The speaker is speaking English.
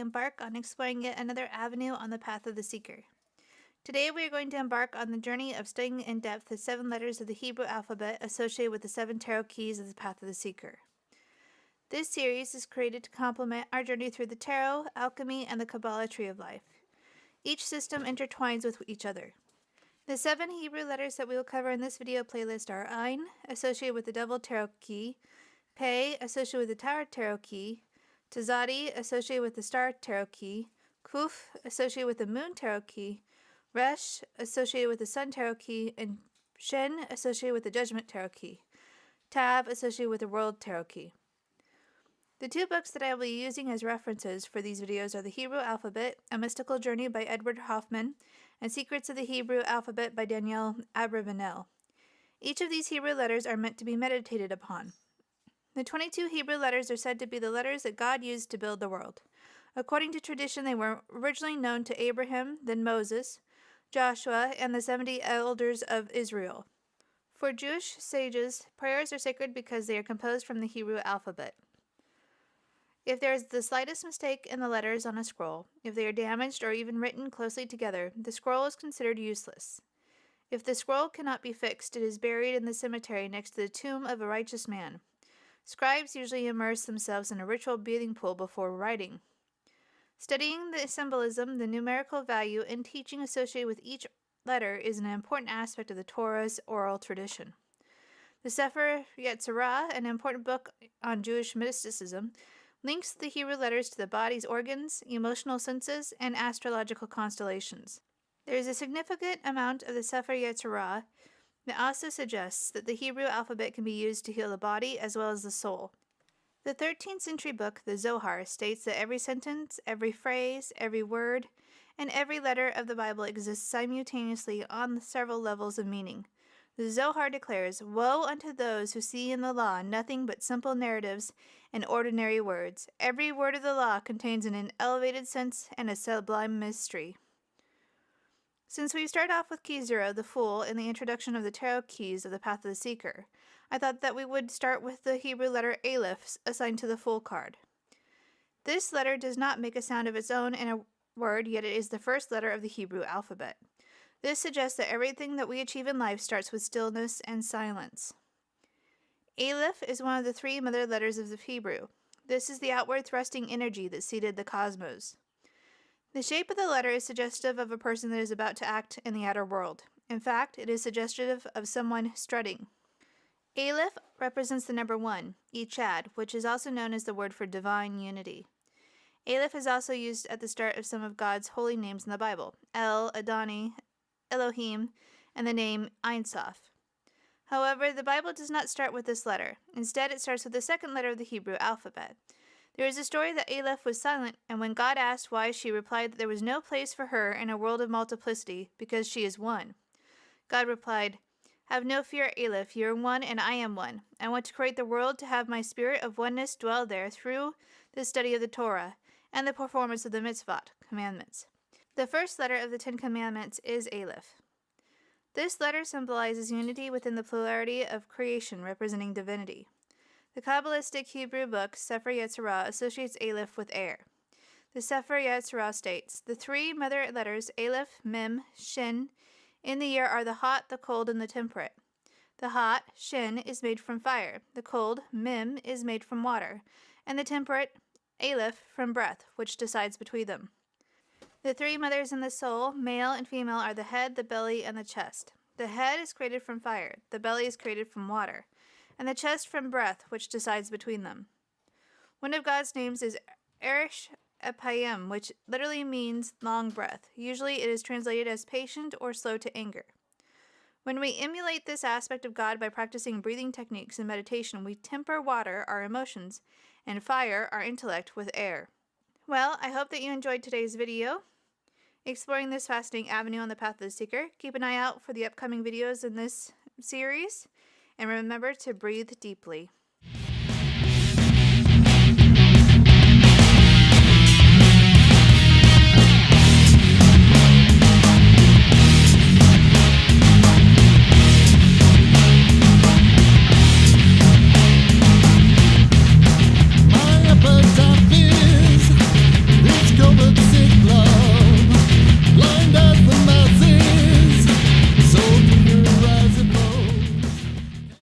embark on exploring yet another avenue on the path of the seeker. Today we are going to embark on the journey of studying in depth the 7 letters of the Hebrew alphabet associated with the 7 tarot keys of the path of the seeker. This series is created to complement our journey through the tarot, alchemy, and the Kabbalah tree of life. Each system intertwines with each other. The 7 Hebrew letters that we will cover in this video playlist are Ain, associated with the Devil Tarot key, Pei, associated with the Tower Tarot key, Tazadi, associated with the Star Tarot key, Kuf, associated with the Moon Tarot key, Resh, associated with the Sun Tarot key, and Shen, associated with the Judgment Tarot key, Tav, associated with the World Tarot key. The 2 books that I will be using as references for these videos are The Hebrew Alphabet, A Mystical Journey by Edward Hoffman, and Secrets of the Hebrew Alphabet by Danielle Abravanel. Each of these Hebrew letters are meant to be meditated upon. The 22 Hebrew letters are said to be the letters that God used to build the world. According to tradition, they were originally known to Abraham, then Moses, Joshua, and the 70 elders of Israel. For Jewish sages, prayers are sacred because they are composed from the Hebrew alphabet. If there is the slightest mistake in the letters on a scroll, if they are damaged or even written closely together, the scroll is considered useless. If the scroll cannot be fixed, it is buried in the cemetery next to the tomb of a righteous man. Scribes usually immerse themselves in a ritual bathing pool before writing. Studying the symbolism, the numerical value, and teaching associated with each letter is an important aspect of the Torah's oral tradition. The Sefer Yetzirah, an important book on Jewish mysticism, links the Hebrew letters to the body's organs, emotional senses, and astrological constellations. There is a significant amount of the Sefer Yetzirah that also suggests that the Hebrew alphabet can be used to heal the body as well as the soul. The 13th century book, the Zohar, states that every sentence, every phrase, every word, and every letter of the Bible exists simultaneously on several levels of meaning. The Zohar declares, "Woe unto those who see in the law nothing but simple narratives and ordinary words. Every word of the law contains an elevated sense and a sublime mystery." Since we start off with Key 0, the Fool, in the introduction of the Tarot keys of the Path of the Seeker, I thought that we would start with the Hebrew letter Aleph assigned to the Fool card. This letter does not make a sound of its own in a word, yet it is the first letter of the Hebrew alphabet. This suggests that everything that we achieve in life starts with stillness and silence. Aleph is one of the 3 mother letters of the Hebrew. This is the outward thrusting energy that seeded the cosmos. The shape of the letter is suggestive of a person that is about to act in the outer world. In fact, it is suggestive of someone strutting. Aleph represents the number 1, Echad, which is also known as the word for divine unity. Aleph is also used at the start of some of God's holy names in the Bible, El, Adonai, Elohim, and the name Ein Sof. However, the Bible does not start with this letter. Instead, it starts with the 2nd letter of the Hebrew alphabet. There is a story that Aleph was silent, and when God asked why, she replied that there was no place for her in a world of multiplicity, because she is one. God replied, "Have no fear, Aleph, you are one and I am one. I want to create the world to have my spirit of oneness dwell there through the study of the Torah and the performance of the mitzvot, commandments." The first letter of the 10 Commandments is Aleph. This letter symbolizes unity within the plurality of creation, representing divinity. The Kabbalistic Hebrew book, Sefer Yetzirah, associates Aleph with air. The Sefer Yetzirah states, "The 3 mother letters, Aleph, Mem, Shin, in the year are the hot, the cold, and the temperate. The hot, Shin, is made from fire. The cold, Mem, is made from water. And the temperate, Aleph, from breath, which decides between them." The 3 mothers in the soul, male and female, are the head, the belly, and the chest. The head is created from fire. The belly is created from water. And the chest from breath, which decides between them. One of God's names is Eresh Epayim, which literally means long breath. Usually it is translated as patient or slow to anger. When we emulate this aspect of God by practicing breathing techniques and meditation, we temper water, our emotions, and fire, our intellect, with air. Well, I hope that you enjoyed today's video, exploring this fascinating avenue on the Path of the Seeker. Keep an eye out for the upcoming videos in this series. And remember to breathe deeply.